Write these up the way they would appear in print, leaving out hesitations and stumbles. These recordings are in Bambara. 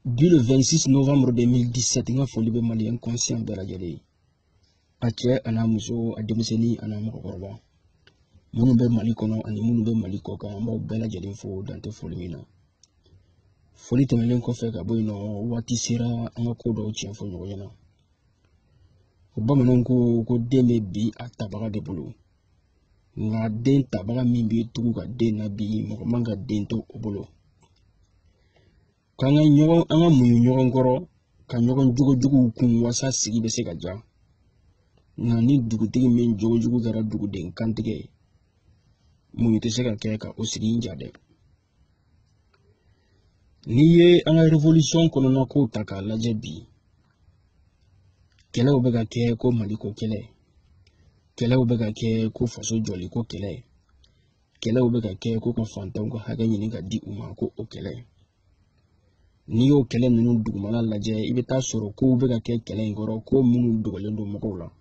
Depuis le 26 novembre 2017, il a fallu que les Maliens conscients de la guerre. Ache anamuso ademseni anamokoroba. Munu be malikono ani munu be malikoka mo bela jeli fo dante folimina. Foli temelen ko fe ka boyno wati sira anga ko do chen fo nyoyena. Bamanan ko deme bi atabaga de bulu. Nga den tabaga min bi tugu ka den na bi mo manga den to obolo. Kanga nyogon anga muyu nyogon goro ka nyogon jugo kun wasa sigi be se ka ja. Nga ni dugutigi min jogo gara duguden kantige muyu te se ka kɛ ka o sigi njade. Ni ye an ka revolution kɔnɔna ko ta k'a lajɛ bi kɛlɛw bɛ ka kɛ ko Mali ko kɛlɛ, kɛlɛw bɛ ka kɛ ko faso jɔli ko kɛlɛ, kɛlɛw bɛ ka kɛ ko ka fantanw ka hakɛ ɲini ka di u ma ko o kɛlɛ. N'i y'o kɛlɛ ninnu dugumana lajɛ i bɛ taa sɔrɔ kow bɛ ka kɛ kɛlɛ in kɔrɔ ko minnu dogolen don mɔgɔw la,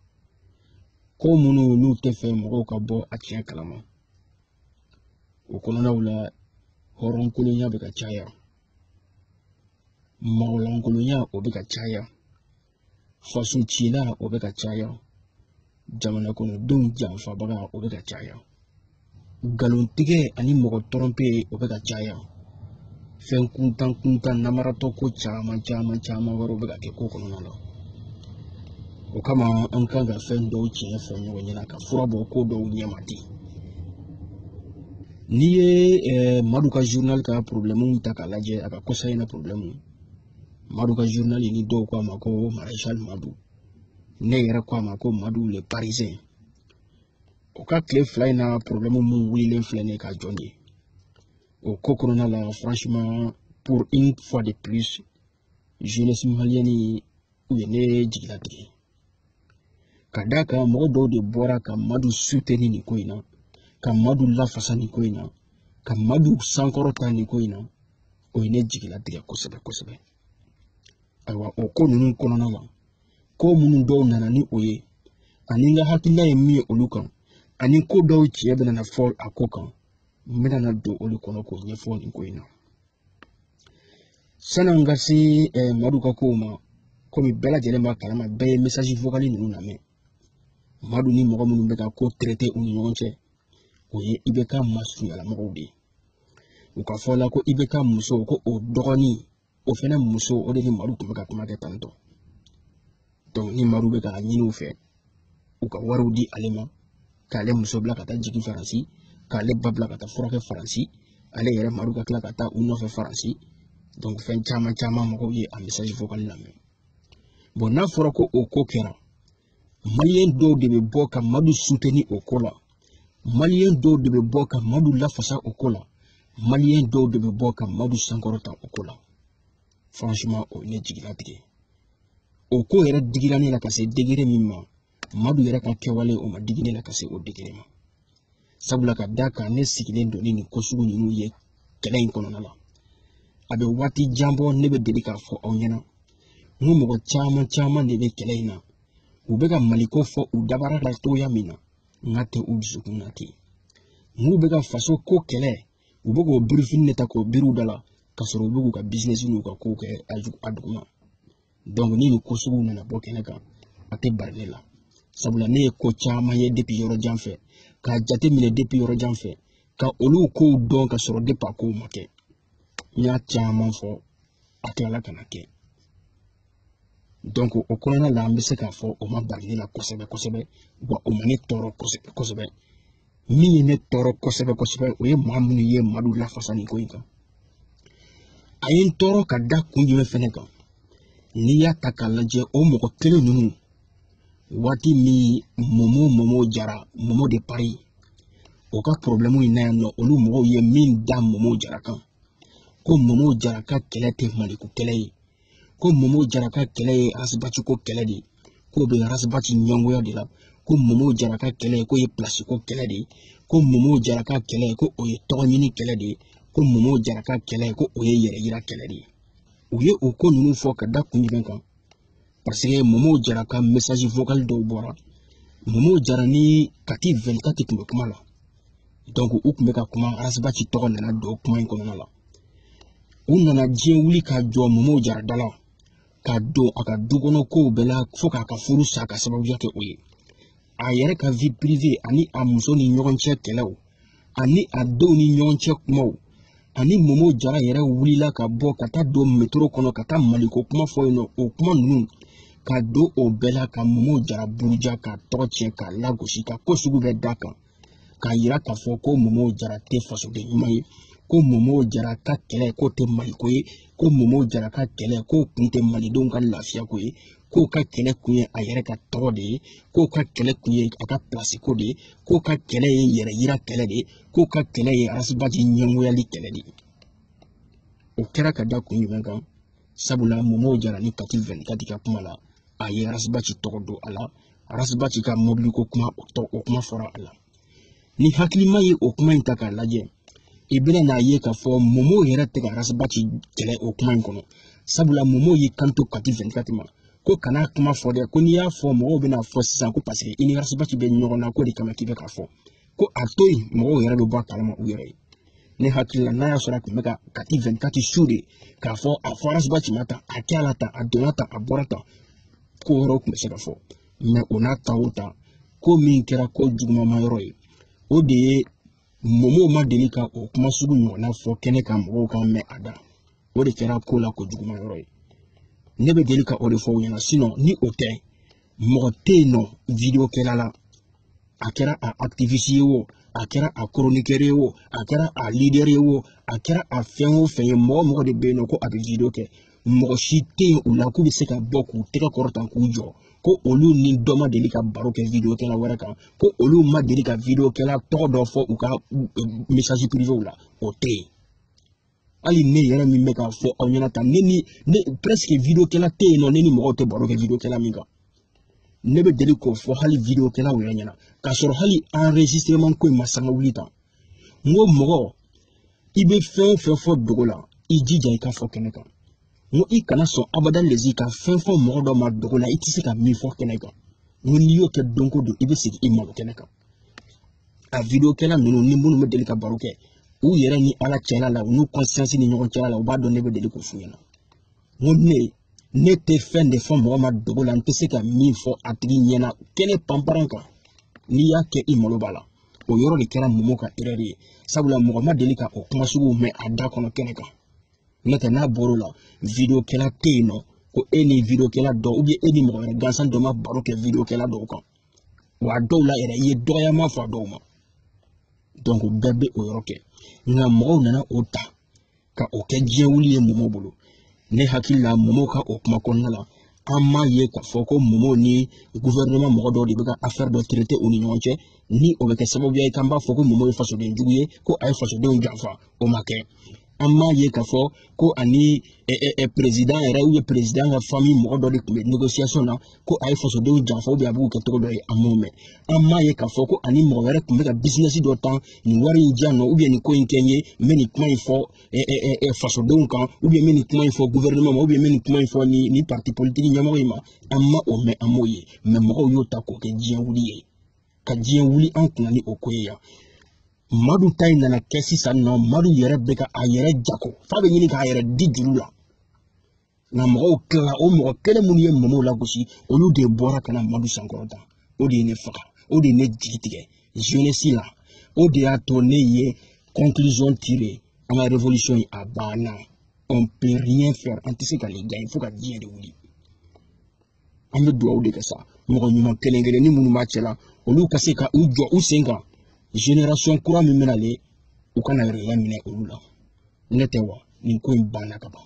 ko minnu n'u tɛ fɛ mɔgɔw ka bɔ a tiɲɛ kalama. O kɔnɔnaw la hɔrɔnkolonya bɛ ka caya, mɔgɔlankolonya o bɛ ka caya, faso cila o bɛ ka caya, jamana kɔnɔdenw janfabaga o bɛ ka caya, nkalontigɛ ani mɔgɔ tɔrɔnpe o bɛ ka caya, fɛn kuntan namaratɔ ko caman wɛrɛw bɛ ka kɛ ko kɔnɔna la. O kama an kan ka fɛn dɔw tiɲɛ fɔ ɲɔgɔn ɲɛna ka fura bɔ ko dɔw ɲɛma di. N'i ye Madu ka journal ka problème ta k'a lajɛ a ka kɔsa in na problème, Madu ka journal ni dɔw ko a ma ko Maréchal Madu, ne yɛrɛ ko a ma ko Madu le Parisien. O ka tile fila in na problème mun wulilen filɛ ne ka jɔn ye. O ko kɔnɔna la franchement pour une fois de plus jeunesse malienne u ye ne jigilatigɛ. Ka d'a kan mɔgɔ dɔw de bɔra ka Madu soutenir nin ko in na, ka Madu lafasa nin ko in na, ka Madu sankɔrɔta nin ko in na, o ye ne jigilatigɛ kosɛbɛ. Ayiwa o ko ninnu kɔnɔna la ko minnu dɔw nana ni o ye ani n ka hakilina ye min ye olu kan ani ko dɔw tiɲɛ bɛ nana fɔ a ko kan n bɛna na don olu kɔnɔ k'o ɲɛfɔ nin ko in na. San'an ka se Madu ka kow ma komi bɛɛ lajɛlen b'a kalama bɛɛ ye message vocal ninnu lamɛn. Madu ni mɔgɔ minnu bɛ ka ko traité u ni ɲɔgɔn cɛ o ye IBK masurunyala-mɔgɔw de ye. U ka fɔ la ko IBK muso ko o dɔgɔnin o fɛnɛ muso o de ni Madu tun bɛ ka kuma kɛ tantɔ. Donc ni Madu bɛ ka ɲini u fɛ u ka wariw di ale ma k'ale muso bila ka taa jigin Faransi, k'ale ba bila ka taa furakɛ Faransi, ale yɛrɛ Madu ka tila ka taa u nɔfɛ Faransi. Donc fɛn caman mɔgɔw ye a message vocal lamɛn. Bon n'a fɔra ko o ko kɛra Malien dɔw de bɛ bɔ ka Madu soutenir o ko la, Malien dɔw de bɛ bɔ ka Madu lafasa o ko la, Malien dɔw de bɛ bɔ ka Madu sankɔrɔta o ko la. Franchement o ye ne jigilatigɛ. O ko yɛrɛ digira ne la ka se degré min ma Madu yɛrɛ ka kɛwale o ma digi ne la ka se o degré ma. Sabula ka d'a kan ne sigilen don ni nin ko sugu ninnu ye kɛlɛ in kɔnɔna la. A bɛ waati jan bɔ ne bɛ deli k'a fɔ aw ɲɛna n ko mɔgɔ caman de bɛ kɛlɛ in na u bɛ ka Maliko fɔ u dabara la togoya min na n ka tɛ u dusukun na ten. N'u bɛ ka faso ko kɛlɛ u bɛ k'o birifini de ta k'o biri u da la ka sɔrɔ u bɛ k'u ka business n'u ka kow kɛ a duguma. Donc ni nin ko sugu nana bɔ kɛnɛ kan a tɛ bari ne la. Sabula ne ye ko caman ye depuis yɔrɔ jan fɛ k'a jate minɛ depuis yɔrɔ jan fɛ ka olu kow dɔn ka sɔrɔ depuis a kow ma kɛ. N y'a caman fɔ a tilala ka na kɛ. Donc o kɔnɔna la an bɛ se k'a fɔ o ma bari ne la kosɛbɛ wa o ma ne tɔɔrɔ kosɛbɛ. Min ye ne tɔɔrɔ kosɛbɛ o ye maa minnu ye Madu lafasa nin ko in kan. A ye n tɔɔrɔ ka da kun jumɛn fɛnɛ kan n'i y'a ta k'a lajɛ o mɔgɔ kelen ninnu waati min Momo Jara Momo de Paris o ka problème in na yan nɔ olu mɔgɔw ye min da Momo Jara kan ko Momo Jara ka kɛlɛ tɛ Maliko kɛlɛ ye, ko Momo Jara ka kɛlɛ ye Arasibati ko kɛlɛ de, k'o bɛ Arasibati ɲɛngoya de la, ko Momo Jara ka kɛlɛ k'o ye place ko kɛlɛ de, ko Momo Jara ka kɛlɛ ko o ye tɔgɔ ɲini kɛlɛ de, ko Momo Jara ka kɛlɛ ko o ye yɛrɛ yira kɛlɛ de. U ye o ko ninnu fɔ ka da kun jumɛn kan parce que Momo Jara ka message vocal dɔw bɔra. Momo Jara ni Kati 24 tun bɛ kuma la. Donc u tun bɛ ka kuma Arasibati tɔgɔ nana don kuma in kɔnɔna la. u nana diɲɛ wuli ka jɔ Momo Jara dala ka don a ka du kɔnɔ kow bɛɛ la fo k'a ka furu sa ka sababuya kɛ o ye a yɛrɛ ka vie privée ani a muso ni ɲɔgɔn cɛ kɛlɛw ani a denw ni ɲɔgɔn cɛ kumaw ani Momo Jara yɛrɛ wulila ka bɔ ka taa don métro kɔnɔ ka taa maliko kuma fɔ yen nɔ o kuma ninnu ka don o bɛɛ la ka Momo Jara buruja ka tɔgɔ tiɲɛ ka lagosi ka ko sugu bɛɛ da kan k'a yira k'a fɔ ko Momo Jara tɛ fasoden ɲuman ye ko Momo Jara ka kɛlɛ k'o tɛ maliko ye ko Momo Jara ka kɛlɛ k'o kun tɛ malidenw ka lafiya ko ye k'o ka kɛlɛ kun ye a yɛrɛ ka tɔgɔ de ye k'o ka kɛlɛ kun ye a ka place ko de ye k'o ka kɛlɛ ye yɛrɛ yira kɛlɛ de ye k'o ka kɛlɛ ye Arasibaji ɲɛngoyali kɛlɛ de ye o kɛra ka da kun jumɛn kan sabula Momo Jara ni Kati 24 ka kuma la a ye Arasibaji tɔgɔ don a la Arasibaji ka mobili ko kuma o kuma fɔra a la ni hakilima ye o kuma in ta k'a lajɛ i bɛna n'a ye k'a fɔ Momo yɛrɛ tɛ ka Arasibaji kɛlɛ o kuma in kɔnɔ sabula Momo y'i kanto Kati 24 ma ko kana kuma fɔ dɛ ko n'i y'a fɔ mɔgɔw bɛna fɔ sisan ko parce que i ni Arasibaji bɛ ɲɔgɔn na ko de kama k'i bɛ k'a fɔ ko a to yen mɔgɔw yɛrɛ bɛ bɔ a kalama u yɛrɛ ye ne hakili la n'a y'a sɔrɔ a tun bɛ ka Kati 24 su de k'a fɔ a fɔ Arasibaji ma tan a kɛ a la tan a donna tan a bɔra tan ko wɛrɛw tun bɛ se ka fɔ mais o n'a ta o ta ko min kɛra ko juguman yɔrɔ ye o de ye Momo ma deli ka o kuma sugu ɲɔgɔnna fɔ kɛnɛ kan mɔgɔw ka mɛn a da o de kɛra ko la ko juguman yɔrɔ ye ne bɛ deli ka o de fɔ u ɲɛna sinon ni o tɛ mɔgɔ tɛ yen nɔ video kɛla la a kɛra a activiste ye o a kɛra a chroniqueur ye o a kɛra a leader ye o a kɛra a fɛn o fɛn ye mɔgɔ de bɛ yen nɔ ko a bɛ video kɛ mɔgɔ si tɛ yen u la k'u bɛ se ka bɔ k'u tɛgɛ kɔrɔtan k'u jɔ ko olu ni dɔ ma deli ka baro kɛ video kɛla wɛrɛ kan ko olu ma deli ka video kɛla tɔgɔ dɔ fɔ u ka message privé la o tɛ yen hali ne yɛrɛ min bɛ k'a fɔ aw ɲɛna tan ne presque video kɛla tɛ yen nɔ ne ni mɔgɔw tɛ baro kɛ video kɛla min kan ne bɛ deli k'o fɔ hali video kɛlaw yɛrɛ ɲɛna k'a sɔrɔ hali enregistrement ko in ma sanga wuli tan n ko mɔgɔ i bɛ fɛn o fɛn fɔ dogo la i jija i ka fɔ kɛnɛ kan n ko i kana sɔn abadan lezi ka fɛn fɔ mɔgɔ dɔ ma dogo la i tɛ se ka min fɔ kɛnɛ kan n ko n'i y'o kɛ don ko don i bɛ segin i malo kɛnɛ kan a video kɛla ninnu ni minnu bɛ deli ka baro kɛ u yɛrɛ ni ala cɛla la u n'u conscience ni ɲɔgɔn cɛla la u b'a dɔn ne bɛ deli k'o f'u ɲɛna n ko ne tɛ fɛn de fɔ mɔgɔ ma dogo la n tɛ se ka min fɔ a tigi ɲɛna kɛnɛ panparan kan n'i y'a kɛ i malo b'a la o yɔrɔ de kɛra Momo ka erreur ye sabula mɔgɔ ma deli ka o kuma suguw mɛn a da kɔnɔ kɛnɛ kan n'o tɛ n'a bɔr'o la video kɛla tɛ yen nɔ ko e ni video kɛla dɔ ou bien e ni mɔgɔ wɛrɛ gansan dɔ ma baro kɛ video kɛla dɔw kan wa a dɔw la yɛrɛ i ye dɔgɔyama fɔ a dɔw ma donc bɛɛ bɛ o yɔrɔ kɛ nka mɔgɔw nana o ta ka o kɛ diɲɛ wuli ye Momo bolo ne hakili la Momo ka o kuma kɔnɔna la an m'a ye k'a fɔ ko Momo ni gouvernement mɔgɔ dɔw de bɛ ka affaire dɔ traiter u ni ɲɔgɔn cɛ ni o bɛ kɛ sababuya ye k'an b'a fɔ ko Momo ye fasoden jugu ye ko a ye fasodenw janfa o ma kɛ an m'a ye k'a fɔ ko ani président yɛrɛ ou bien président ka famille mɔgɔ dɔ de tun bɛ négociation na ko a ye fasodenw janfa ou bien a b'u kɛ cogo dɔ ye an m'o mɛn an m'a ye k'a fɔ ko ani mɔgɔ wɛrɛ tun bɛ ka business dɔ tan nin wari in diyan nɔ ou bien nin ko in kɛ n ye n bɛ nin kuma in fɔ fasodenw kan ou bien n bɛ nin kuma in fɔ gouvernement ma ou bien n bɛ nin kuma in fɔ nin parti politique ɲɛmɔgɔ in ma an ma o mɛn an m'o ye mais mɔgɔw y'o ta k'o kɛ diɲɛ wuli ye ka diɲɛ wuli an kunna ni o ko ye yan Madu ta in nana kɛ sisan nɔ Madu yɛrɛ bɛ ka a yɛrɛ jago f'a bɛ ɲini k'a yɛrɛ di juru la nka mɔgɔw tila o mɔgɔ kelen minnu ye Momo lagosi olu de bɔra ka na Madu sankɔrɔta o de ye ne faga o de ye ne jigi tigɛ jeunesse la o de y'a to ne ye conclusion tirée an ka révolution in a banna on peut rien faire an tɛ se ka le gagner fo ka diɲɛ de wuli an bɛ dugawu de kɛ sa mɔgɔ ɲuman kelen kelen ni minnu b'a cɛla olu ka se ka u jɔ u sen kan génération kura min bɛna le u kana yɛrɛ minɛ olu la ne tɛ wa nin ko in banna ka ban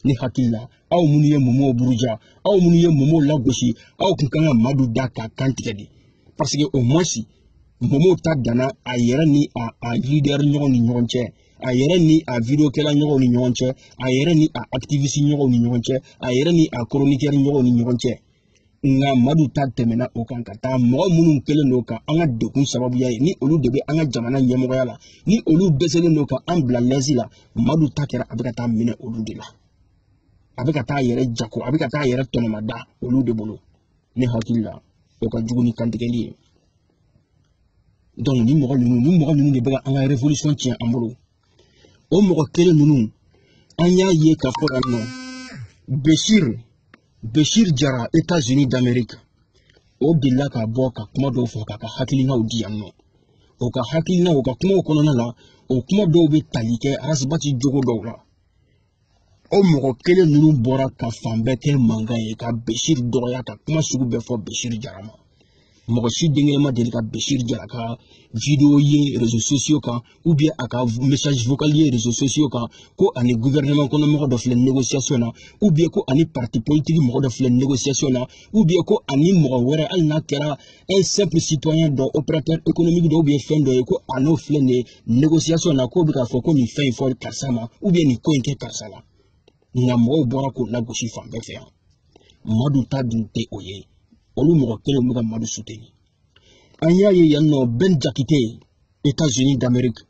ne hakili la aw minnu ye Momo buruja aw minnu ye Momo lagosi aw kun kan ka Madu da k'a kan tigɛ de parce que au moins Momo ta danna a yɛrɛ ni a leader ɲɔgɔn ni ɲɔgɔn cɛ a yɛrɛ ni a video kɛla ɲɔgɔnw ni ɲɔgɔn cɛ a yɛrɛ ni a activiste ɲɔgɔnw ni ɲɔgɔn cɛ a yɛrɛ ni a chroniqueur ɲɔgɔnw ni ɲɔgɔn cɛ nka Madu ta tɛmɛna o kan ka taa mɔgɔ minnu kelen don ka an ka degun sababuya ye ni olu de bɛ an ka jamana ɲɛmɔgɔya la ni olu dɛsɛlen don ka an bila lɛsi la Madu ta kɛra a bɛ ka taa minɛ olu de la a bɛ ka taa yɛrɛ jago a bɛ ka taa yɛrɛ tɔnɔmada olu de bolo ne hakili la o ka jugu ni kantigɛli ye donc ni mɔgɔ ninnu de bɛ ka an ka révolution tiɲɛ an bolo o mɔgɔ kelen ninnu Anya ye ka fo no Beshir Jara États-Unis d'Amérique o dilla ka bɔ ka kuma dɔw fɔ ka hakilinaw di yan nɔ o ka hakilinaw o ka kumaw kɔnɔna la o kuma dɔw bɛ tali kɛ arasibati jogo dɔw la o mɔgɔ kelen ninnu bɔra ka fan bɛɛ kɛ mankan ye ka Beshir dɔgɔya ka kuma sugu bɛɛ fɔ Beshir Jara ma mɔgɔ si denkelen ma deli ka Beshir Jara ka vidéo ye réseaux sociaux kan ou bien a ka message vocal ye réseaux sociaux kan ko ani gouvernement kɔnɔ mɔgɔ dɔ filɛ négociation na ou bien ko ani parti politique mɔgɔ dɔ filɛ négociation na ou bien ko ani mɔgɔ wɛrɛ hali n'a kɛra un simple citoyen dɔ opérateur économique dɔ ou bien fɛn dɔ ye ko a n'o filɛ nin ye négociation na k'o bɛ k'a fɔ ko nin fɛn in fɔ karisa ma ou bien nin ko in kɛ karisa la nka mɔgɔw bɔra k'o lagosi fan bɛɛ fɛ yan Madu ta dun tɛ o ye olu mɔgɔ kelen bɛ ka Madu soutenir an y'a ye yan nɔ Ben Jakite États-Unis d'Amérique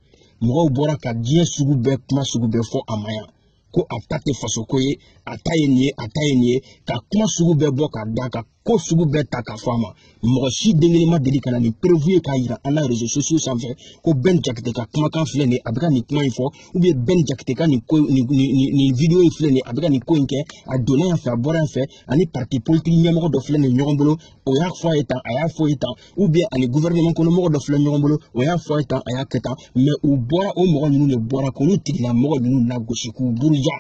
mɔgɔw bɔra ka diɲɛ sugu bɛɛ kuma sugu bɛɛ fɔ a ma yan ko a ta tɛ faso ko ye a ta ye nin ye a ta ye nin ye ka kuma sugu bɛɛ bɔ ka da ka ko sugu bɛɛ ta ka fɔ a ma mɔgɔ si den kelen ma deli ka na ni preuve ye k'a yira an na réseaux sociaux sanfɛ ko Ben Jakite ka kumakan filɛ nin ye a bɛ ka nin kuma in fɔ ou bien Ben Jakite ka nin vidéo in filɛ nin ye a bɛ ka nin ko in kɛ a donna yan fɛ a bɔra yan fɛ ani parti politique ɲɛmɔgɔ dɔ filɛ nin ye ɲɔgɔn bolo o y'a fɔ a ye tan a y'a fɔ a ye tan ou bien ani gouvernement kɔnɔ mɔgɔ dɔ filɛ ɲɔgɔn bolo o y'a fɔ a ye tan a y'a kɛ tan mais u bɔra o mɔgɔ ninnu de bɔra k'olu tigilamɔgɔ ninnu lagosi k'u buruja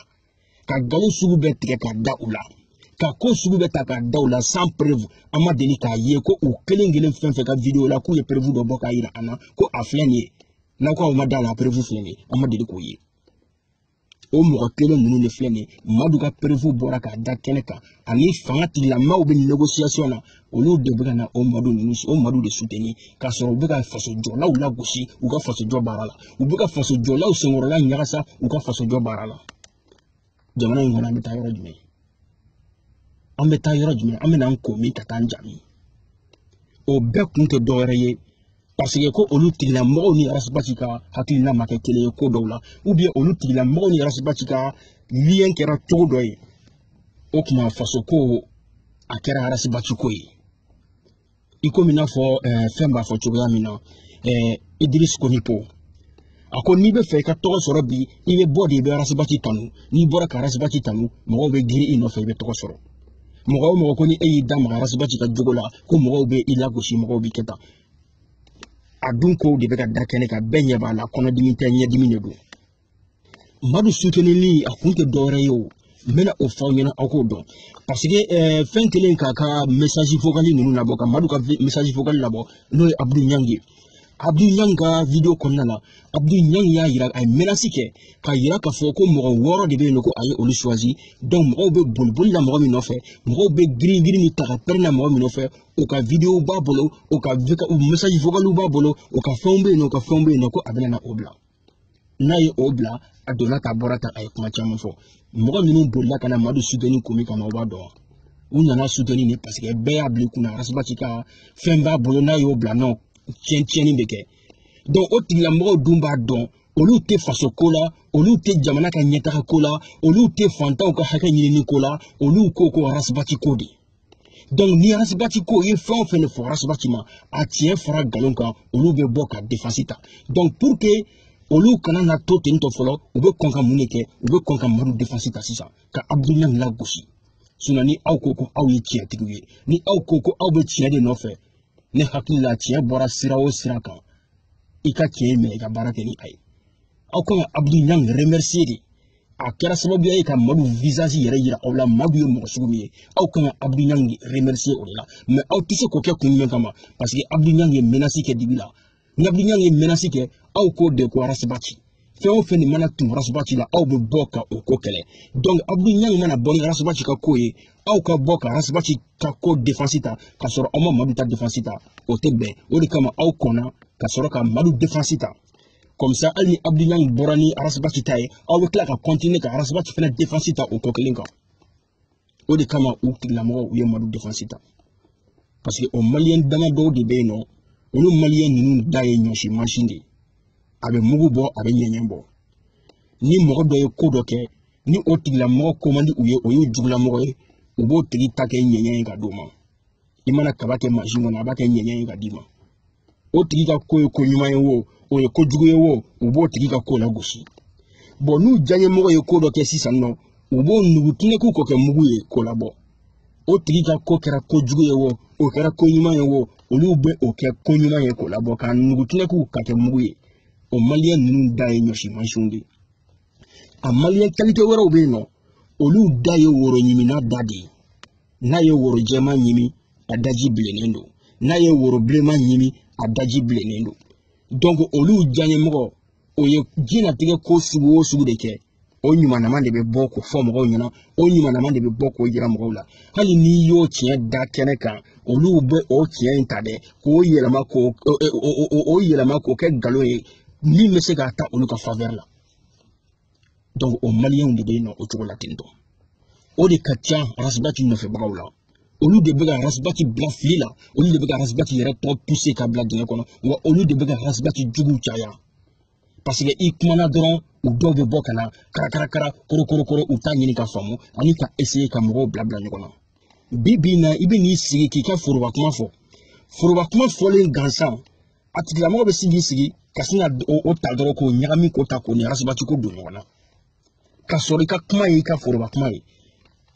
ka nkalon sugu bɛɛ tigɛ ka da u la ka ko sugu bɛɛ ta ka da u la sans preuve an ma deli k'a ye ko u kelen kelen fɛn fɛn ka vidéo la k'u ye preuve dɔ bɔ k'a yira an na ko a filɛ nin ye n'aw ko aw ma da la preuve filɛ nin ye an ma deli k'o ye o mɔgɔ kelen ninnu de filɛ nin ye Madu ka preuve bɔra k'a da kɛnɛ kan ani fanga tigilamaaw bɛ négociation na olu de bɛ ka na o Madu de soutenir k'a sɔrɔ u bɛ ka faso jɔlaw lagosi u ka faso jɔ baara la u bɛ ka faso jɔlaw senkɔrɔla ɲagasa u ka faso jɔ baara la jamana in kɔnɔ an bɛ taa yɔrɔ jumɛn an bɛ taa yɔrɔ jumɛn an bɛ n'an ko min ka taa an jaabi o bɛɛ kun tɛ dɔwɛrɛ ye parce que ko olu tigilamɔgɔw ni arasibati ka hakilina ma kɛ kelen ye ko dɔw la ou bien olu tigilamɔgɔw ni arasibati ka lien kɛra cogo dɔ ye o tuma faso ko a kɛra arasibati ko ye i komi n'a fɔ fɛn b'a fɔ cogoya min na Idriss Konipo a ko n'i bɛ fɛ i ka tɔgɔ sɔrɔ bi i bɛ bɔ de i bɛ arasibati tanu n'i bɔra ka arasibati tanu mɔgɔw bɛ girin i nɔfɛ i bɛ tɔgɔ sɔrɔ mɔgɔ o mɔgɔ ko ni e y'i da maga arasibati ka jogo la ko mɔgɔw bɛ i lagosi mɔgɔw b'i kɛ tan a dun kow de bɛ ka da kɛnɛ kan bɛɛ ɲɛ b'a la kɔnɔdimi tɛ ɲɛdimi de don Madu soutenirli a kun tɛ dɔwɛrɛ ye o n bɛna o fɔ aw ɲɛna aw k'o dɔn parce que fɛn kelen k'a ka message vocal ninnu labɔ ka Madu ka message vocal labɔ n'o ye Abdou Niang ye Abdou Niang ka vidéo kɔnɔna la Abdou Niang y'a yira a ye menace kɛ k'a yira k'a fɔ ko mɔgɔ 6 de bɛ yen nɔ ko a ye olu choisi donc mɔgɔw bɛ boli la mɔgɔ min nɔfɛ mɔgɔw bɛ girin ni ta ka pɛrɛn na mɔgɔ min nɔfɛ o ka vidéo b'a bolo o ka message vocal b'a bolo o ka fɛnw bɛ yen nɔ ko a bɛna na o bila n'a ye o bila a donna ta bɔra ta a ye kuma caman fɔ mɔgɔ minnu bolila ka na Madu soutenir kun min kama o b'a dɔn u nana soutenir ni parce que bɛɛ y'a bila i kunna arasibati ka fɛn b'a bolo n'a y'o bila non tiɲɛni bɛ kɛ donc o tigilamɔgɔw dun b'a dɔn olu tɛ faso ko la olu tɛ jamana ka ɲɛtaga ko la olu tɛ fantanw ka hakɛ ɲinini ko la olu ko arasibati ko de donc ni arasibati ko ye fɛn o fɛn de fɔ arasibati ma a tiɲɛ fara nkalon kan olu bɛ bɔ ka défense ta donc pour que olu kana na to ten tɔ fɔlɔ u bɛ kɔn ka mun de kɛ u bɛ kɔn ka Madu défense ta sisan ka Abdou Niang lagosi sinon ni aw ko aw ye tiɲɛtigiw ye ni aw ko aw bɛ tiɲɛ de nɔfɛ ne hakili la tiɲɛ bɔra sira o sira kan i ka tiɲɛ minɛ i ka baara kɛ ni a ye aw kan ka Abdou Niang remercier de a kɛra sababuya ye ka Madu visage yɛrɛ yira aw la Madu ye mɔgɔ sugu min ye aw kan ka Abdou Niang remercier o de la mais aw tɛ se k'o kɛ kun jumɛn kama parce que Abdou Niang ye menace kɛ dibi la ni Abdou Niang ye menace kɛ aw k'o de ko arasibati fɛn o fɛn de mana tun arasibati la aw bɛ bɔ ka o ko kɛlɛ donc Abdou Niang mana bɔ ni arasibati ka ko ye aw ka bɔ ka arasibati ka ko défense ta ka sɔrɔ aw ma Madu ta défense ta o tɛ bɛn o de kama aw kɔnna ka sɔrɔ ka Madu défense ta comme ça hali ni Abdou Niang bɔra ni arasibati ta ye aw bɛ tila ka continuer ka arasibati fana défense ta o ko kelen kan o de kama u tigilamɔgɔw u ye Madu défense ta parce que o maliyɛn damadɔw de bɛ yen nɔ olu maliyɛn ninnu da ye ɲɔsi machine de a bɛ mugu bɔ a bɛ ɲɛɲɛ bɔ ni mɔgɔ dɔ ye ko dɔ kɛ ni o tigilamɔgɔ ko man di u ye o y'u jugulamɔgɔ ye u b'o tigi ta kɛ ɲɛɲɛ ye ka d'o ma i mana kaba kɛ machine kɔnɔ a b'a kɛ ɲɛɲɛ ye ka d'i ma o tigi ka ko ye ko ɲuman ye o ye ko jugu ye o u b'o tigi ka ko lagosi bon nous janye mo ye ko do ke sisan no o bo nugu tine ku ko ke mugu ye ko la bo o tigi ka ko kera ko jugu ye wo o kera ko nyuma ye wo olu be o ke ko nyuma ye ko la bo kan nugu tine ku ka ke mugu ye o malien nunu da ye nyoshi manshundi a malien qualité wero be no olu da ye woro nyimi na dadi na ye woro jema nyimi adaji blenendo na ye woro blema nyimi adaji blenendo donc olu janye mo o ye jina tige ko sugu o sugu de ke o nyuma na mande be boko fo mo nyina o nyuma na mande be boko yira mo la hali ni yo tie da kene kan olu be o tie intade ko yela ma ko o yela ma ko ke galo ye ni me se ga ta olu ka faveur la donc o malien de be no o to la tindo o de katia rasbati no fe bagawla olu de bega rasbati bla fila olu de bega rasbati yere to pousser ka bla de kono wa olu de bega rasbati jugu chaya parce que i kumana dɔrɔn u dɔw bɛ bɔ ka na karakara koro u t'a ɲini ka faamu ani ka essayer ka mɔgɔw bila ɲɔgɔn na bi na i bɛ n'i sigi k'i ka foroba kuma fɔ foroba kuma fɔlen gansan a tigilamɔgɔ bɛ sin k'i sigi ka sin ka o ta dɔrɔn k'o ɲagami k'o ta k'o ni arasibati ko don ɲɔgɔn na ka sɔrɔ i ka kuma ye i ka foroba kuma ye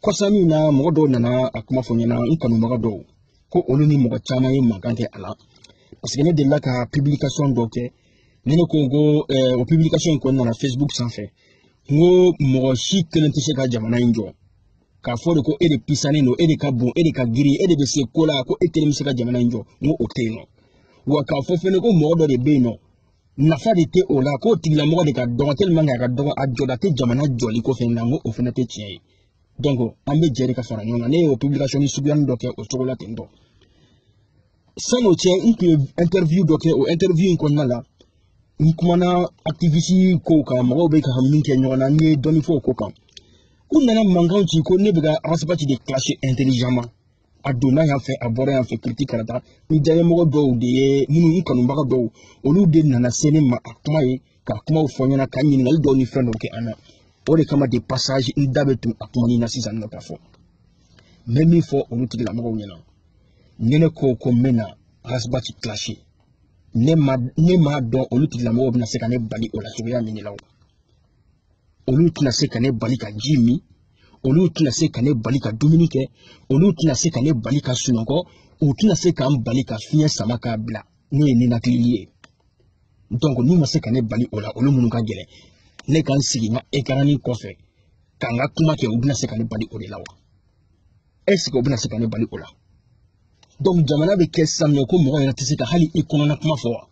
kɔsa min na mɔgɔ dɔw nana a kuma fɔ ɲɛna n kanubaga dɔw ko olu ni mɔgɔ caman ye mankan kɛ a la parce que ne delila ka publication dɔ kɛ ne ko o publication ko na Facebook sanfɛ ngo mɔgɔ si kelen tɛ se ka jamana in jɔ k'a fɔ de ko e de pisanen don e de ka bon e de ka girin e de bɛ se ko la ko e kelen bɛ se ka jamana in jɔ ngo o tɛ yen nɔ wa k'a fɔ fɛnɛ ko mɔgɔ dɔ de bɛ yen nɔ nafa de tɛ o la k'o tigilamɔgɔ de ka dɔgɔ tellement que a ka dɔgɔ a jɔda tɛ jamana jɔli ko fɛn na ngo o fɛnɛ tɛ tiɲɛ ye donc an bɛ jɛ de ka fara ɲɔgɔn kan ne ye o publication suguyanin dɔ kɛ o cogo la ten tɔ san'o cɛ n tun ye interview dɔ kɛ o interview in kɔnɔna la ni kumana activiste ko kan mɔgɔw bɛ ka min kɛ ɲɔgɔn na ni ye dɔɔni fɔ o ko kan u nana mankan ci ko ne bɛ ka arasibati de clasher intelligemment a donna yan fɛ a bɔra yan fɛ critique karata ni jayemɔgɔ dɔw de ye minnu n kanubaga dɔw olu de nana se ne ma a kuma ye ka kumaw fɔ ɲɛna ka ɲininkali dɔw ni fɛn dɔw kɛ an na o de kama de passage n da bɛ tun a kuma na sisan nɔ ka fɔ n bɛ min fɔ olu tigilamɔgɔw ɲɛna ne ko ko n bɛ na arasibati clasher ne ma dɔn olu tigilamɔgɔw bɛna se ka ne bali o la cogoya min de la olu tɛna se ka ne bali ka ji min olu tɛna se ka ne bali ka dumuni kɛ olu tɛna se ka ne bali ka sunɔgɔ u tɛna se ka n bali ka fiɲɛ sama k'a bila n'o ye ninakili ye donc n'u ma se ka ne bali o la olu minnu ka gɛlɛn ne ka n sigi n ka écran kɔfɛ ka n ka kuma kɛ u bɛna se ka ne bali o de la wa est-ce que u bɛna se ka ne bali o la donc jamana bɛ kɛ sisan nɔ ko mɔgɔ yɛrɛ tɛ se ka hali i kɔnɔna kuma fɔ wa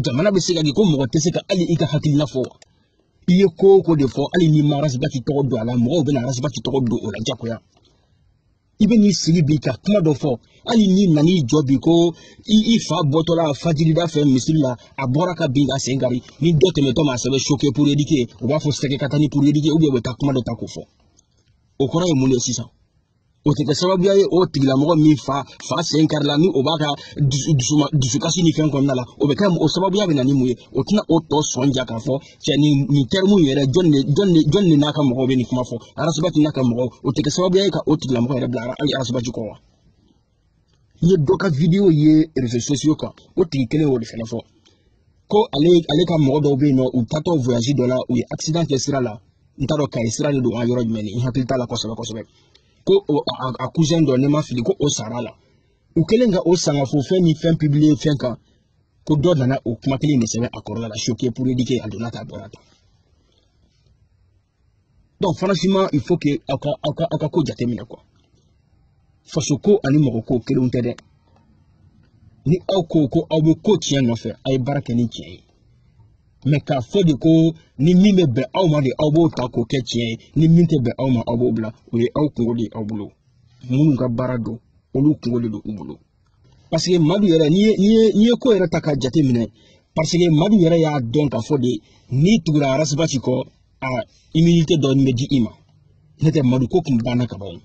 jamana bɛ se ka kɛ ko mɔgɔ tɛ se ka hali i ka hakilina fɔ wa i ye ko o ko de fɔ hali n'i ma arasibati tɔgɔ don a la mɔgɔw bɛna arasibati tɔgɔ don o la diyagoya i bɛ n'i sigi bi ka kuma dɔ fɔ hali n'i nan'i jɔ bi ko i fa bɔtɔla fajirida fɛ misiri la a bɔra ka bin ka sen kari ni dɔ tɛmɛtɔ ma sɛbɛn choqué pour éduquer u b'a fɔ sɛgɛ ka taa ni pour éduquer ou bien u bɛ taa kuma dɔ ta k'o fɔ o kɔrɔ ye mun de ye sisan o tɛ kɛ sababuya ye o tigilamɔgɔ min fa sen kari la ni o b'a ka dusukasi ni fɛn kɔnɔna la o bɛ kɛ o sababuya bɛ na ni mun ye o tɛna o tɔ sɔn ja k'a fɔ cɛ nin terme yɛrɛ jɔn de n'a ka mɔgɔw bɛ nin kuma fɔ arasibati n'a ka mɔgɔw o tɛ kɛ sababuya ye ka o tigilamɔgɔ yɛrɛ bila hali arasibati kɔ wa n ye dɔ ka video ye réseaux sociaux kan o tigi kelen y'o de fɛnɛ fɔ ko ale ka mɔgɔ dɔw bɛ yen nɔ u taatɔ voyage dɔ la u ye accident kɛ sira la n t'a dɔn Kayi sira de don an yɔrɔ jumɛn ni n hakili t'a la kosɛbɛ ko a cousin dɔ ne ma fili ko o sara la u kelen ka o sangafo fɛn ni fɛn publier fɛn kan ko dɔ nana o kuma kelen de sɛbɛn a kɔrɔla la choqué pour éduquer a donna ta bɔra ta donc franchement il faut que aw ka ko jateminɛ quoi faso ko ani mɔgɔ ko kelenw tɛ dɛ ni aw ko ko aw bɛ ko tiɲɛ nɔfɛ a ye baara kɛ ni tiɲɛ ye mais k'a fɔ de ko ni min bɛ bɛn aw ma de aw b'o ta k'o kɛ tiɲɛ ye ni min tɛ bɛn aw ma aw b'o bila o ye aw kungo de ye aw bolo minnu ka baara don olu kungo de don u bolo parce que Madu yɛrɛ n'i ye ko yɛrɛ ta ka jate minɛ parce que Madu yɛrɛ y'a dɔn k'a fɔ de n'i tugura arasibati kɔ a immunité dɔ bɛ di i ma n'o tɛ Madu ko tun banna ka ban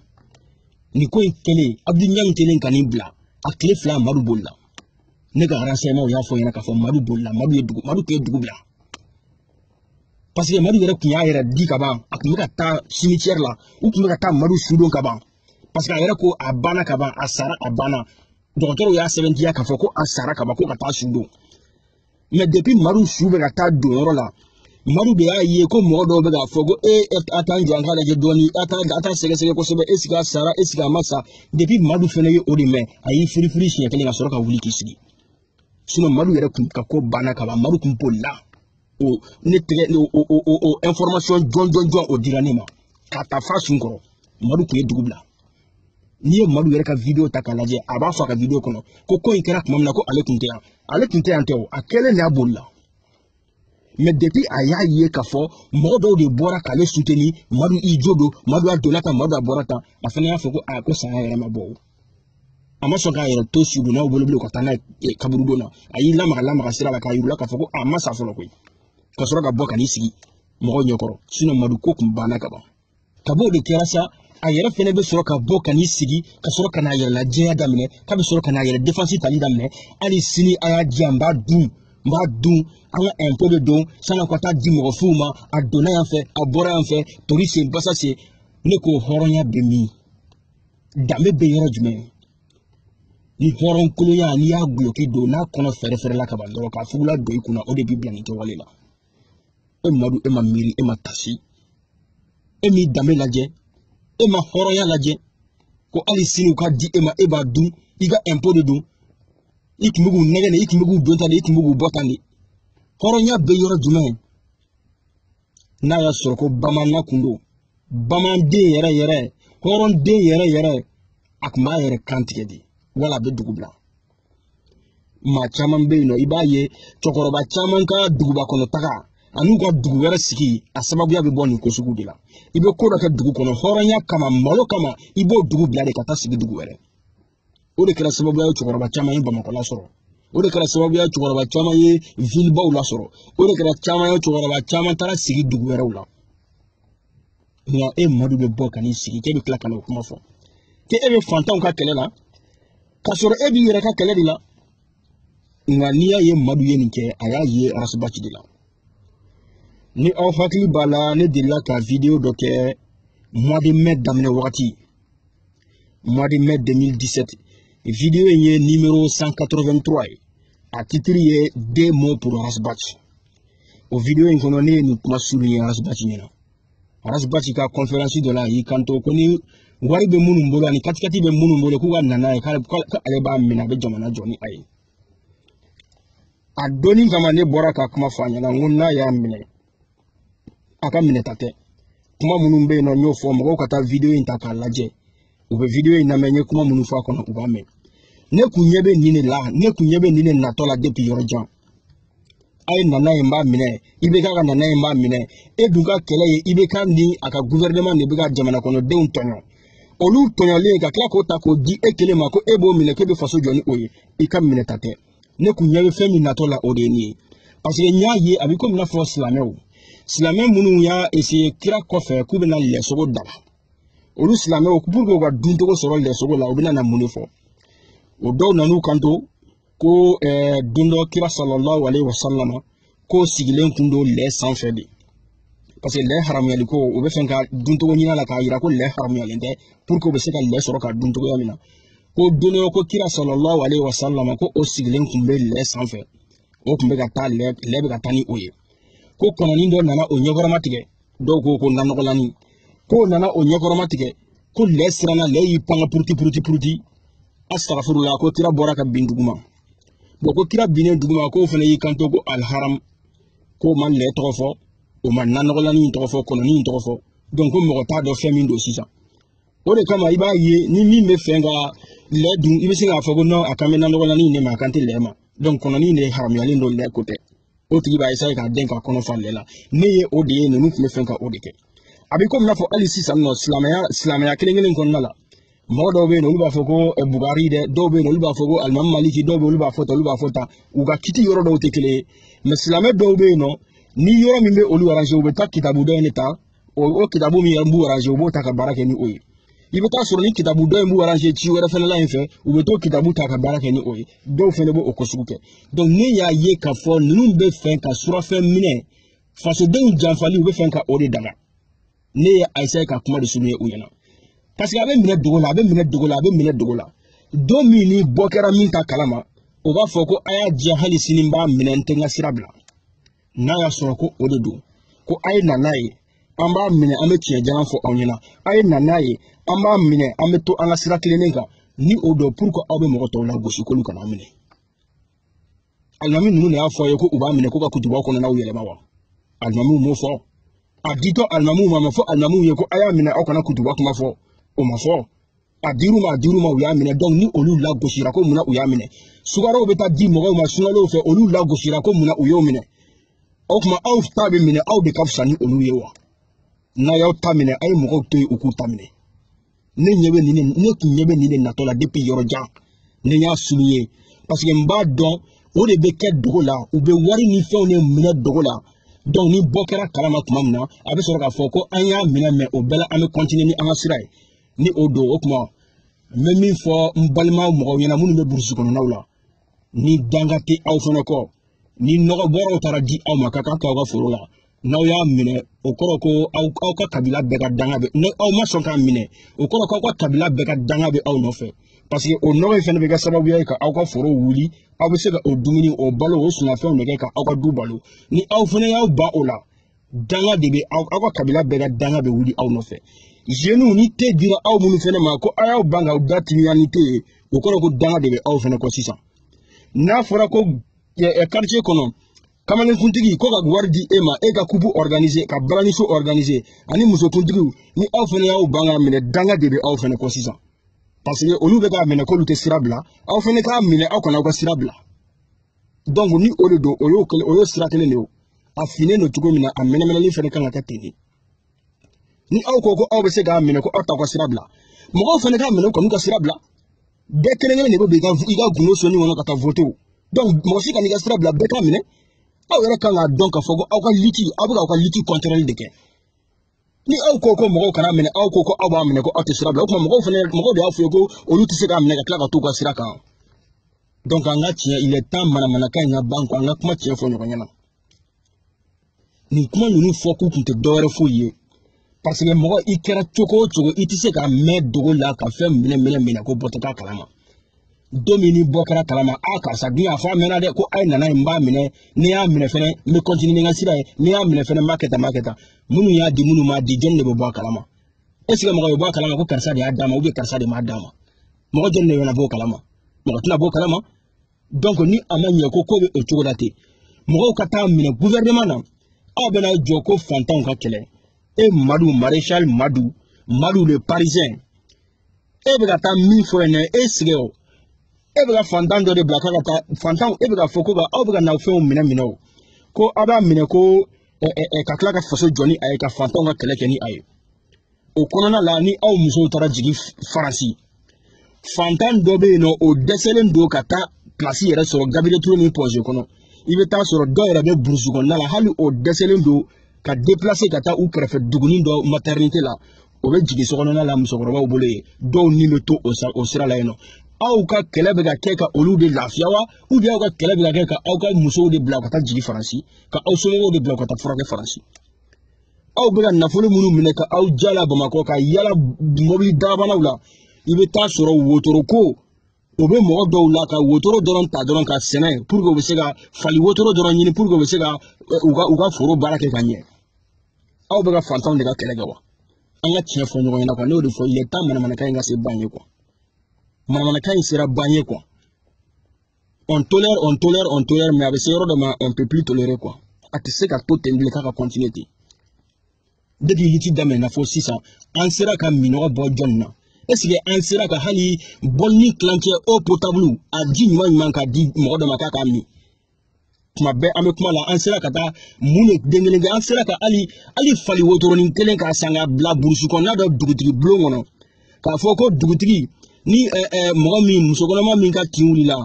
nin ko in kɛlen Abdou Niang kelen ka nin bila a tile 2 Madu bolila ne ka renseignement y'a fɔ ɲɛna k'a fɔ Madu bolila Madu tun ye dugu bila parce que Madu yɛrɛ tun y'a yɛrɛ di ka ban a tun bɛ ka taa cimetière la u tun bɛ ka taa Madu sudon ka ban parce que a yɛrɛ ko a banna ka ban a sara a banna dɔgɔtɔrɔw y'a sɛbɛntiya k'a fɔ ko a sara ka ban ko ka taa sudon mais depuis Madu su bɛ ka taa don yɔrɔ la Madu be aye ko modo be ga fogo atan janga la jedoni atan sege ko sebe esika sara esika masa depuis Madu fene ye odi me ayi firi shi kele ga soroka wuli kisigi sino Madu yere kun ka ko bana ka ba Madu kun polla o ne tege o information jon o diranema ka ta fasun ko Madu kun dugubla ni ye Madu yere ka video ta ka laje aba fa ka video kono ko ikera kuma na ko ale kunte ante o akele na bolla. Mais depuis aya ye kafo modo de bora kale soutenu Madu ijodo Madu adonata Madu aborata afana ya foko ko sa ya mabo amaso ka yero to sudu na obolo ko tana kaburudo na ayi lama sira ka yurula ka foko amasa folo ko ka soro ka boka ni sigi mo nyokoro sino Madu ko kumbana ka ba kabo de kerasa ayere fene be soro ka boka ni sigi ka soro kana yere la jeya damne ka be soro kana yere defense tali damne ali sini aya jamba dum mba dun anga impôt de don sana kwata di mo fuma adona yan fe abora yan fe tori se basa se ne ko horonya be mi dambe be yoro jume ni horon kulu ya ni ya bloqué do na kono fere la ka bandoro ka fugula do ikuna o de biblia ni to walela e Madu e ma miri e ma tasi e mi dambe laje e ma horonya laje ko ali sinu ka di e ma e ba dun iga impôt de don ikimugu negene ikimugu dontane ikimugu botane horonya be yoro jume na ya soroko bamana kundo baman de yere horon de yere akma yere kantige di wala be dugubla ma chaman be no ibaye chokoroba chaman ka duguba kono taka anu ko dugu yere siki asababu ya be boni ko sugu dila ibe ko da ka dugu kono horonya kama malo kama ibo dugu bla de kata sigi dugu yere o de kɛra sababu ye cɛkɔrɔba caman ye Bamakɔ la sɔrɔ o de kɛra sababu ye cɛkɔrɔba caman ye villebaw la sɔrɔ o de kɛra caman ye cɛkɔrɔba caman taara sigi dugu wɛrɛw la nka e Madu bɛ bɔ ka n'i sigi k'e bɛ tila ka n'o kuma fɔ k'e bɛ fantanw ka kɛlɛ la ka sɔrɔ e b'i yɛrɛ ka kɛlɛ de la nka n'i y'a ye Madu ye nin kɛ a y'a ye Arasibati de la ni aw hakili b'a la ne delila ka video dɔ kɛ mois de mai daminɛ wagati mois de mai 2017 vidéo est numéro 183 à titre est 2 mots pour Arasibati. Au vidéo est qu'on est nous kuma souligner Arasibati nyina. Arasibati ka conférence de la yi kanto koni wari be munu mbolo ni katikati be munu mbolo ku wa nana ka ale ba mina be jamana joni ay. Adoni kama ne bora ka kuma fanya na nguna ya mine. Aka mine tate. Kuma munu mbe no nyo fo mo kata vidéo intaka laje. Ube video ina menye kuma munu fa kono ubame ne kunyebe nine la ne kunyebe nine natola depuis yorjan ay nana yamba mine ibe ka nana yamba mine e duga kele ye ibe ka ni aka gouvernement ne bega jamana kono de untonyo olu tonyo le ka kla ko ta ko di ekele ma ko ebo mine ke be faso joni oye e ka mine tate ne kunyebe femi natola odeni parce que nyaaye abi ko na fo slamé munu ya ese kira kofe ku be na lesogo daba olu slamé o pour ko dunto ko soro lesogo la obina na munefo o do nanu kanto ko dundo kira sallallahu alaihi wasallam ko sigilen kundo le sanfé de parce que le haram yali ko o be fenka dunto ko nyina la ka yira ko le haram yali de pour ko be se ka le soro ka dunto ko yamina ko duno ko kira sallallahu alaihi wasallam ko o sigilen kumbe le sanfé o kumbe ka ta le be ka tani oye ko kono ni do nana o nyogoroma tige do ko nanogolani ko nana o nyogoroma tige ko le sirana le yi panga purti astaghfirullah ko tira bora ka binduguma boko tira bine duguma ko fana yi kanto ko alharam ko man le tofo o man nanogolani tofo kono ni tofo donc ko mo ta do femi do sisa o de kama iba ye ni mi me fenga le dun ibe singa fo ko no akame nanogolani ne ma kanti lema donc kono ni ne haram yali ndo le kote o tigi ba isa ka den ka kono fa lela ne ye o de ne nu me fenga o de ke abi ko na fo ali sisa no islamaya kelengelen kon nala modo be no luba foko Bugari de do be no luba foko Almam Maliki do be luba fota uga kiti yoro do tekele mais islamé do be no ni yoro mi be olu arrange o be ta kitabu do neta o kitabu mi yambu arrange o bo ta ka barake ni oyi ibe ta soro ni kitabu do mbu arrange ci wera fene la infe o be to kitabu ta ka barake ni oyi do fene bo okosuke donc ni ya ye ka fo nunu be fen ka sura fen mine faso den janfali o be fen ka ode daga ne ya aisa ka kuma de sunu uyena parce que abe mine dogola do mi ni bokera min ta kalama o ba foko aya je hali sinimba mine ntenga sirabla na ya soro ko odedo ko ay nanaye amba mine ame tiɲɛ jalan fɔ aw ɲɛna ay nanaye amba mine ame to an ka sira kilennen kan ni o do pour que aw bɛ mɔgɔ tɔw la gosi k'olu kana mine alimami ninnu de y'a fɔ ye ko u b'a minɛ ko ka kutubaw kɔnɔ n'aw yɛlɛma wa alimamiw m'o fɔ a ditɔ alimamiw ma fɔ alimamiw ye ko a y'a minɛ aw kana kutuba kuma fɔ o ma fɔ a dir'u ma u y'a minɛ donc ni olu lagosira ko munna u y'a minɛ sukaraw bɛ taa di mɔgɔw ma sunkalow fɛ olu lagosira ko munna u y'o minɛ o tuma aw ta bɛ minɛ aw de ka fisa ni olu ye wa n'a y'aw ta minɛ a ye mɔgɔw to yen u k'u ta minɛ ne tun ɲɛ bɛ nin de natɔ la depuis yɔrɔ jan ne y'a souligné parce que n b'a dɔn o de bɛ kɛ dogo la u bɛ wari ni fɛnw de minɛ dogo la donc ni bɔ kɛra kalama tuma min na a bɛ sɔrɔ k'a fɔ ko an y'a minɛ mais o bɛɛ la an bɛ continuer ni an ka sira ye ni o don o tuma n bɛ min fɔ n balima mɔgɔw ɲɛna minnu bɛ burusi kɔnɔnaw la ni danga tɛ aw fana kɔ ni nɔgɔbɔraw taara di aw ma ka k'aw ka foro la n'aw y'a minɛ o kɔrɔ ko aw ka kabila bɛɛ ka danga bɛ aw ma sɔn k'a minɛ o kɔrɔ k'aw ka kabila bɛɛ ka danga bɛ aw nɔfɛ parce que o nɔgɔ in fana bɛ kɛ sababuya ye ka aw ka foro wuli aw bɛ se ka o dumuni o balo o sumanfɛnw de kɛ ka aw ka du balo ni aw fana y'aw ban o la danga de bɛ aw ka kabila bɛɛ ka danga bɛ wuli aw nɔfɛ jeunes ni te dira aw minnu fana ma ko aw y'aw ban k'aw da timiya ni te ye o kɔrɔ ko danga de bɛ aw fana kɔ sisan n'a fɔra ko quartier kɔnɔ kamalenkuntigi ko ka wari di e ma e ka kubu organiser ka balaniso organiser ani musokuntigiw ni aw fana y'aw ban k'a minɛ danga de bɛ aw fana kɔ sisan parce que olu bɛ k'a minɛ k'olu tɛ sira bila aw fana k'a minɛ aw kana aw ka sira bila donc ni o de don o y'o sira kelen de ye a finnen don cogo min na a mɛnɛmɛnɛli fana kan ka kɛ ten de ni aw ko ko aw bɛ se k'a minɛ ko aw t'aw ka sira bila mɔgɔw fana k'a minɛ k'u ka sira bila bɛɛ kelen kelen de bɛ i ka gundo sɔnni kɔnɔ ka taa voter donc mɔgɔ si ka n'i ka sira bila bɛɛ k'a minɛ aw yɛrɛ kan k'a dɔn k'a fɔ ko aw bɛ k'aw ka lutte contre de kɛ ni aw ko ko mɔgɔw kana minɛ aw ko ko aw b'a minɛ ko aw tɛ sira bila o tuma mɔgɔw de y'a fɔ ko olu tɛ se k'a minɛ ka tila ka t'u ka sira kan donc an ka tiɲɛ il est temps manamanakan in ka ban quoi an ka kuma tiɲɛ fɔ ɲɔgɔn ɲɛna nin kuma ninnu fɔ k'u tun tɛ dɔwɛrɛ foyi ye parce que mɔgɔ i kɛra cogo o cogo i tɛ se ka mɛn dogo la ka fɛn minɛ ko bɔ tɛ k'a kalama don min ni bɔ kɛra kalama karisa dun y'a fɔ a mɛnna dɛ ko a ye nana ye n b'a minɛ ni y'a minɛ fɛnɛ n bɛ continuer ni n ka sira ye ni y'a minɛ fɛnɛ n b'a kɛ tan minnu y'a di minnu m'a di jɔnni de bɛ bɔ a kalama est ce que mɔgɔ bɛ bɔ a kalama ko karisa de y'a d'a ma karisa de m'a d'a ma mɔgɔ jɔnni de bɛna bɔ o kalama mɔgɔ tɛna bɔ o kalama donc ni a ma ɲɛ ko bɛ o cogo la ten mɔgɔw ka taa minɛ gouvernement na aw bɛna jɔ ko fantanw ka kɛlɛ e Madu maréchal Madu le parisien e bɛ ka taa min fɔ yen e sigi o e bɛ ka fantan dɔ de bila k'a ka taa fantanw e bɛ ka fɔ ko aw bɛ ka na fɛnw minɛ o ko aw b'a minɛ ko ka tila ka faso jɔ ni a ye ka fantanw ka kɛlɛ kɛ ni a ye o kɔnɔna la ni aw musow taara jigin Faransi fantan dɔ bɛ yen nɔ o dɛsɛlen don ka taa place yɛrɛ sɔrɔ Gabriel Touré ni projet kɔnɔ i bɛ taa sɔrɔ dɔw yɛrɛ bɛ burusi kɔnɔna la hali o dɛsɛlen don ka déplacer ka taa u kɛrɛfɛ dugunin dɔ maternité la o bɛ jigin sokɔnɔna la musokɔrɔbaw bolo ye dɔw ni bɛ to o sira la yen nɔ aw ka kɛlɛ bɛ ka kɛ ka olu de lafiya wa ou bien aw ka kɛlɛ bɛ ka kɛ ka aw ka musow de bila ka taa jigin Faransi ka aw somɔgɔw de bila ka taa furakɛ Faransi aw bɛ ka nafolo minnu minɛ ka aw jala Bamakɔ ka yala mobili dagabanaw la i bɛ taa sɔrɔ wotoro ko o bɛ mɔgɔ dɔw la ka wotoro dɔrɔn ta dɔrɔn ka sɛnɛ pour que u bɛ se ka fali wotoro dɔrɔn ɲini pour que u bɛ se ka u ka foro baara kɛ ka ɲɛ aw bɛ ka fantanw de ka kɛlɛ kɛ wa an ka tiɲɛ fɔ ɲɔgɔn ɲɛna quoi n'o de fɔ il est temps manamanakan in ka se ban ye quoi manamanakan in sera ban ye quoi on tolère mais a bɛ se yɔrɔ dɔ ma on peut plus tolérer quoi a tɛ se ka to ten bilen k'a ka continuer ten depuis lutte daminɛna fo sisan an sera ka minɔgɔ bɔ jɔnni na est-ce que an sera ka hali bɔlini tilancɛ eau potable a ji ɲuman ka di mɔgɔ dɔ ma k'a k'a min tuma bɛɛ an bɛ kuma la an sera ka taa mun de den kelen kɛ an sera ka hali fali wotoronin kelen k'a san ka bila burusi kɔnɔna dɔ dugutigi bulon kɔnɔ k'a fɔ ko dugutigi ni mɔgɔ min musokɔnɔma min ka tin wulila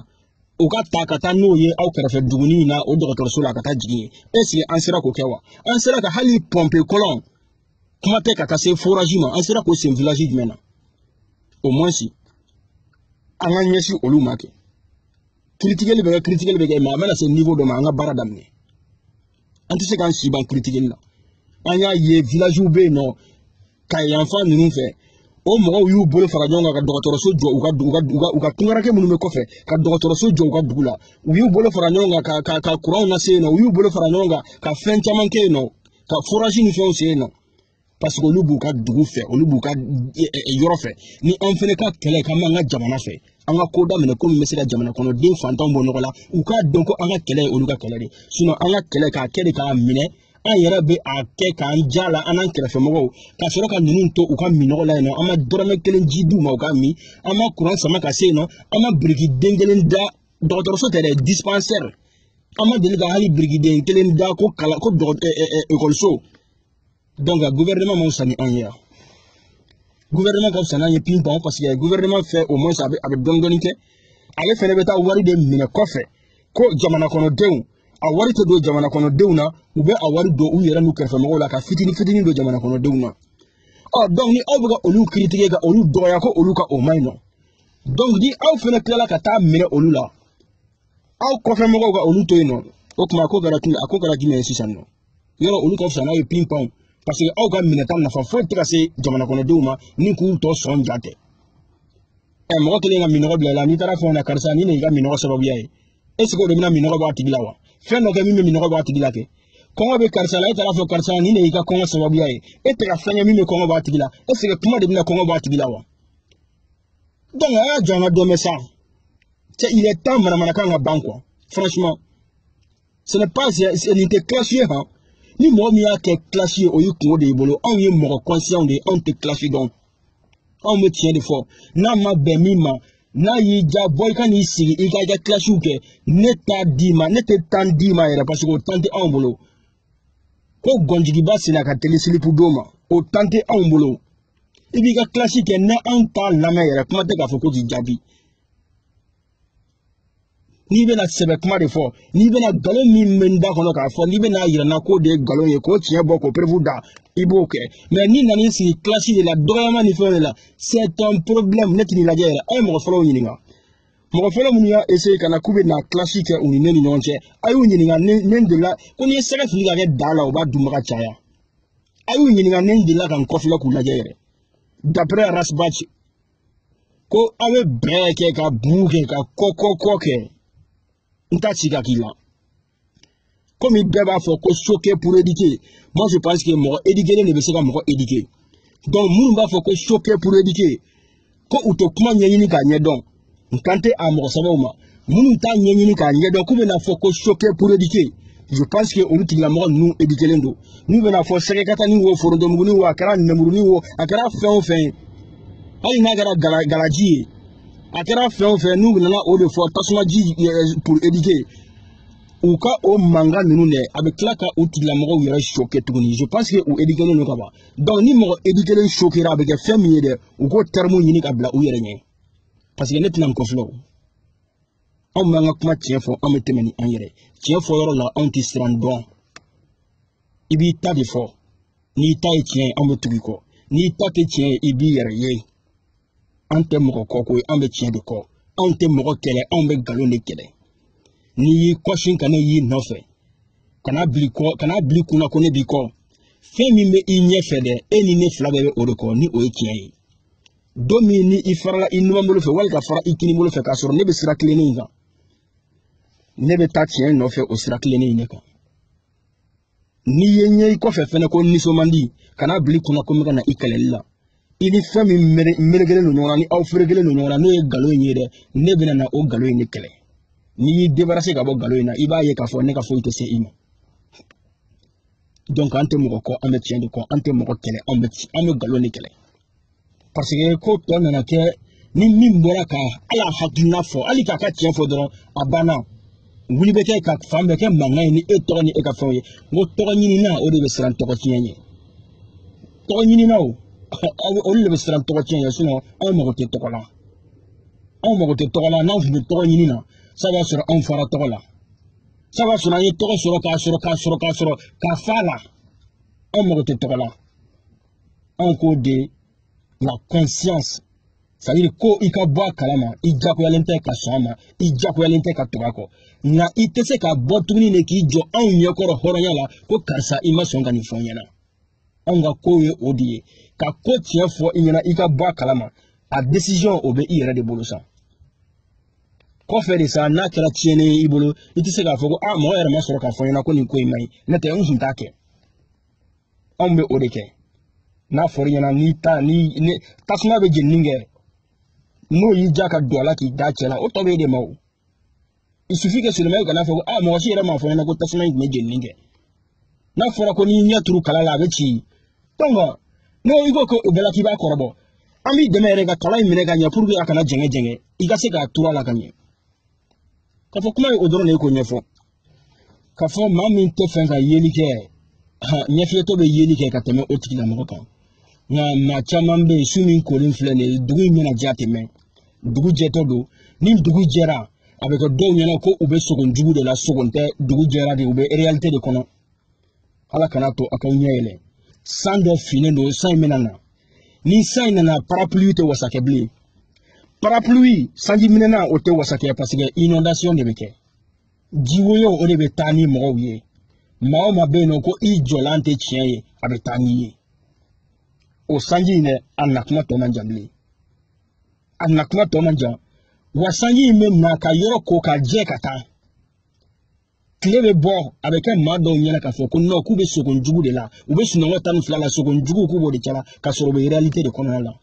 o ka ta ka taa n'o ye aw kɛrɛfɛ duguni na o dɔgɔtɔrɔso la ka taa jigin ye est-ce que an sera k'o kɛ wa an sera ka hali pompe kɔlɔn kuma tɛ ka taa se forage ma an sera k'o sen village jumɛn na au moins si an ka ɲɛsin olu ma kɛ critiquer bɛ kɛ mais a bɛna se niveau dɔ ma an ka baara daminɛ an tɛ se k'an si ban critiquer la an y'a ye village bɛ yen nɔ ka yanfan ninnu fɛ o mɔgɔw y'u bolo fara ɲɔgɔn kan ka dɔgɔtɔrɔso jɔ u ka tungarakɛ minnu bɛ kɔfɛ ka dɔgɔtɔrɔso jɔ u ka dugu la u y'u bolo fara ɲɔgɔn kan ka kuranw lase yen nɔ u y'u bolo fara ɲɔgɔn kan ka fɛn caman kɛ yen nɔ ka forage ni fɛnw sen non parce que olu b'u ka dugu fɛ olu b'u ka yɔrɔ fɛ ni an fɛnɛ ka kɛlɛ ka an ka jamana fɛ an ka ko daminɛ ko min bɛ se ka jamana kɔnɔ den fantanw bɔ nɔgɔ la u k'a dɔn ko an ka kɛlɛ ye olu ka kɛlɛ de sinon an ka kɛlɛ k'a kɛ de k'a minɛ an yɛrɛ bɛ a kɛ k'an ja la an n'an kɛrɛfɛmɔgɔw ka sɔrɔ ka ninnu to u ka minɔgɔ la yen nɔ an ma dɔrɔmɛ kelen ji d'u ma u ka min an ma kuran sama ka se yen nɔ an ma birikiden kelen da dɔgɔtɔrɔso tɛ dɛ dispensaire an ma deli ka hali birikiden kelen da ko ekɔliso donc gouvernement m'en sani an ye gouvernement ka fisa n'an ye pinpan parce que gouvernement fait au moins a bɛ dɔɔni kɛ ale fɛnɛ bɛ taa wari de minɛ kɔfɛ ko jamana kɔnɔdenw a wari tɛ don jamana kɔnɔdenw na u bɛ a wari don u yɛrɛ n'u kɛrɛfɛmɔgɔw la ka fitini fitini don jamana kɔnɔdenw na donc ni aw bɛ ka olu critiquer ka olu dɔgɔya ko olu ka o man ɲi nɔ donc ni aw fɛnɛ tilala ka taa minɛ olu la aw kɔfɛmɔgɔw ka olu to yen nɔ o tuma a ko kɛra jumɛn ye sisan nɔ yɔrɔ olu ka fisa n'a ye pinpan parce que aw ka minɛta nafa foyi tɛ ka se jamana kɔnɔdenw ma ni k'u tɔ sɔn ja tɛ mɔgɔ kelen ka minɔgɔ bila i la n'i taara fɛnw na karisa ni nin ka minɔgɔ sababuya ye est ce que o de bɛna minɔgɔ b'a tigi la wa fɛn dɔ kɛ min bɛ minɔgɔ b'a tigi la kɛ kɔngɔ bɛ karisa la e taara fɔ karisa ni nin y'i ka kɔngɔ sababuya ye e tɛ ka fɛn kɛ min bɛ kɔngɔ b'a tigi la est ce que kuma de bɛna kɔngɔ b'a tigi la wa donc a y'a jɔ an ka dɔn bɛ sa il est temps manamanakan ka ban quoi franchement ce n'est pas nin tɛ classe ye han ni mɔgɔ min y'a kɛ classe ye o y'i kungo de y'i bolo anw ye mɔgɔ conscient de ye anw tɛ classe dɔn anw bɛ tiɲɛ de fɔ n'a ma bɛn min ma n'a y'i ja bɔ i ka n'i sigi i ka classe kɛ ne t'a d'i ma ne tɛ temps d'i ma yɛrɛ parce que o temps tɛ anw bolo ko gɔnjigiba senna ka teli silipu don ma o temps tɛ anw bolo i b'i ka classe kɛ ni anw t'a lamɛn yɛrɛ kuma tɛ k'a fɔ ko k'i jaabi n'i bɛna sɛbɛ kuma de fɔ n'i bɛna nkalon min bɛ n da kɔnɔ k'a fɔ n'i bɛna yira n na k'o de ye nkalon ye k'o tiɲɛ bɔ k'o perewu da i b'o kɛ mais n'i nan'i sigi classe de la dɔgɔyama ni fɛnw de la c'est un problème ne tɛ nin lajɛ yɛrɛ a ye mɔgɔ fɔlɔw ɲininka mɔgɔ fɔlɔ minnu y'a essayer ka na k'u bɛ na classe kɛ u ni ne ni ɲɔgɔn cɛ a y'u ɲininka ne delila ko n'i ye sɛgɛ fili ka kɛ da la o b'a dunbaga caya a y'u ɲininka ne delila ka n kɔfilɛ k'u lajɛ yɛrɛ d'après Rasbach ko aw bɛ bɛɛ kɛ ka bu kɛ ka kɔ kɛ n t'a ci ka k'i la komi bɛɛ b'a fɔ ko choqué pour éduquer moi je pense que mɔgɔ éduqué de bɛ se ka mɔgɔ éduquer donc minnu b'a fɔ ko choqué pour éduquer ko u tɛ kuma ɲɛɲini k'a ɲɛdɔn n kan tɛ a mɔgɔ sɛbɛw ma minnu t'a ɲɛɲini k'a ɲɛdɔn k'u bɛna fɔ ko choqué pour éduquer je pense que olu tigilamɔgɔ ninnu éduquélen don n'u bɛna fɔ sɛgɛkatani wo forontomuguni wo a kɛra nɛmuruni wo a kɛra fɛn o fɛn ye hali n'a kɛra galaji ye a kɛra fɛn o fɛn n'u nana o de fɔ tasumaji pour éduquer u ka o mankan ninnu dɛ a bɛ tila ka u tigilamɔgɔw yɛrɛ choquer tuguni je pense que u éduquélen don ka ban donc ni mɔgɔ éduquélen choquera a bɛ kɛ fɛn min ye dɛ u k'o terme ɲini ka bila u yɛrɛ ɲɛ parce que ne tɛna n kɔfilɛ o anw b'an ka kuma tiɲɛ fɔ anw bɛ tɛmɛ ni an yɛrɛ tiɲɛ fɔ yɔrɔ la anw tɛ siran dɔn i b'i ta de fɔ n'i ta ye tiɲɛ ye anw bɛ tugu i kɔ n'i ta tɛ tiɲɛ ye i b'i yɛrɛ ye an tɛ mɔgɔ kɔ ko ye an bɛ tiɲɛ de kɔ anw tɛ mɔgɔ kɛlɛ anw bɛ nkalon de kɛlɛ n'i y'i kɔsin ka ne y'i nɔfɛ kana bili kunna ko ne b'i kɔ fɛn min bɛ i ɲɛfɛ dɛ e ni ne fila bɛɛ bɛ o de kɔ ni o ye tiɲɛ ye don min ni i farala i numanbolo fɛ wali ka fara i kinibolo fɛ k'a sɔrɔ ne bɛ sira kilennen in kan ne bɛ taa tiɲɛ nɔfɛ o sira kilennen in de kan n'i ye ɲɛ i kɔfɛ fɛnɛ ko nisɔnmandi kana bili kunna ko n bɛ ka na i kɛlɛli la i ni fɛn min melekelen don ɲɔgɔn na ni aw ferekelen don ɲɔgɔn na n'o ye nkalon in ye dɛ ne bɛna na o nkalon in de kɛlɛ n'i y'i débarrasser ka bɔ nkalon in na i b'a ye k'a fɔ ne ka foyi tɛ se i ma donc an tɛ mɔgɔ kɔ an bɛ tiɲɛ de kɔ an tɛ mɔgɔ kɛlɛ an bɛ nkalon de kɛlɛ parce que ko tɔ nana kɛ ni min bɔra ka ala hakilina fɔ hali k'a ka tiɲɛ fɔ dɔrɔn a banna wuli bɛ kɛ ka fan bɛɛ kɛ mankan ye ni e tɔgɔ ni e ka fɛnw ye n ko tɔgɔ ɲinina o de bɛ siran tɔgɔ tiɲɛ ye tɔgɔ ɲininaw olu de bɛ siran tɔgɔ tiɲɛ ye sinon anw mago tɛ tɔgɔ la anw mago tɛ tɔgɔ la n'anw tun bɛ tɔgɔ ɲini na ça b'a sɔrɔ anw fara tɔgɔ la ça b'a sɔrɔ an ye tɔgɔ sɔrɔ k'a fa la anw mago tɛ tɔgɔ la anw k'o de la conscience c'est-à-dire ko i ka bɔ a kalama i jagoyalen tɛ ka sɔn a ma i jagoyalen tɛ ka tugu a kɔ nka i tɛ se ka bɔ tuguni de k'i jɔ anw ɲɛkɔrɔ hɔrɔnya la ko karisa i ma sɔn ka nin fɔ n ɲɛna anw ka ko ye o de ye ka ko tiɲɛ fɔ i ɲɛna i ka bɔ a kalama a décision o bɛ i yɛrɛ de bolo sa kɔfɛ de sa n'a kɛra tiɲɛni ye i bolo i tɛ se k'a fɔ ko mɔgɔ yɛrɛ ma sɔrɔ k'a fɔ n ɲɛna ko nin ko in man ɲi n'o tɛ n tun t'a kɛ anw bɛ o de kɛ n'a fɔra ɲɛna ni tasuma bɛ jenini kɛ n'o y'i ja ka don a la k'i da cɛ la o tɔ bɛ de ma o il suffit que seulement kana fɔ ko mɔgɔ si yɛrɛ m'a fɔ ɲɛna ko tasuma in tun bɛ jenini kɛ n'a fɔra ko n'i ɲɛ turu kala la a bɛ ci donc n'o i ko ko o bɛɛ la k'i b'a kɔrɔbɔ an b'i dɛmɛ yɛrɛ ka kala in minɛ ka ɲɛ pour que a kana jɛngɛ i ka se k'a turu a la ka ɲɛ k'a fɔ kuma ye o dɔrɔn de ye k'o ɲɛfɔ k'a fɔ maa min tɛ fɛn ka yeli kɛ ɲɛfiyɛtɔ bɛ yeli kɛ ka tɛmɛ o tigilamɔgɔ kan nka maa caman bɛ yen su min kolen filɛ nin ye dugu in bɛna diya tɛmɛ dugu jɛtɔ don ni dugu jɛra a bɛ kɛ dɔw ɲɛna ko u bɛ sogon jugu de la sogon tɛ dugu jɛra de u bɛ réalité de kɔnɔ ala kana to a k'aw ɲɛ yɛlɛ san dɔ finnen don san in bɛna na ni san in nana parapluie tɛ wasa kɛ bilen parapluie sanji minɛna o tɛ wasa kɛ parce que inondation de bɛ kɛ jiwoyo o de bɛ taa ni mɔgɔw ye maa o maa bɛ yen nɔ ko i jɔlan tɛ tiɲɛ ye a bɛ taa n'i ye o sanji in dɛ a nakuma tɔ man jan bilen a nakuma tɔ man jan wa sanji in bɛ na ka yɔrɔ ko ka jɛ ka taa tile bɛ bɔ a bɛ kɛ maa dɔw ɲɛna k'a fɔ ko non k'u bɛ sogon jugu de la u bɛ sunɔgɔ tan ni fila la sogon jugu k'u b'o de cɛla ka sɔrɔ u bɛ réalité de kɔnɔna la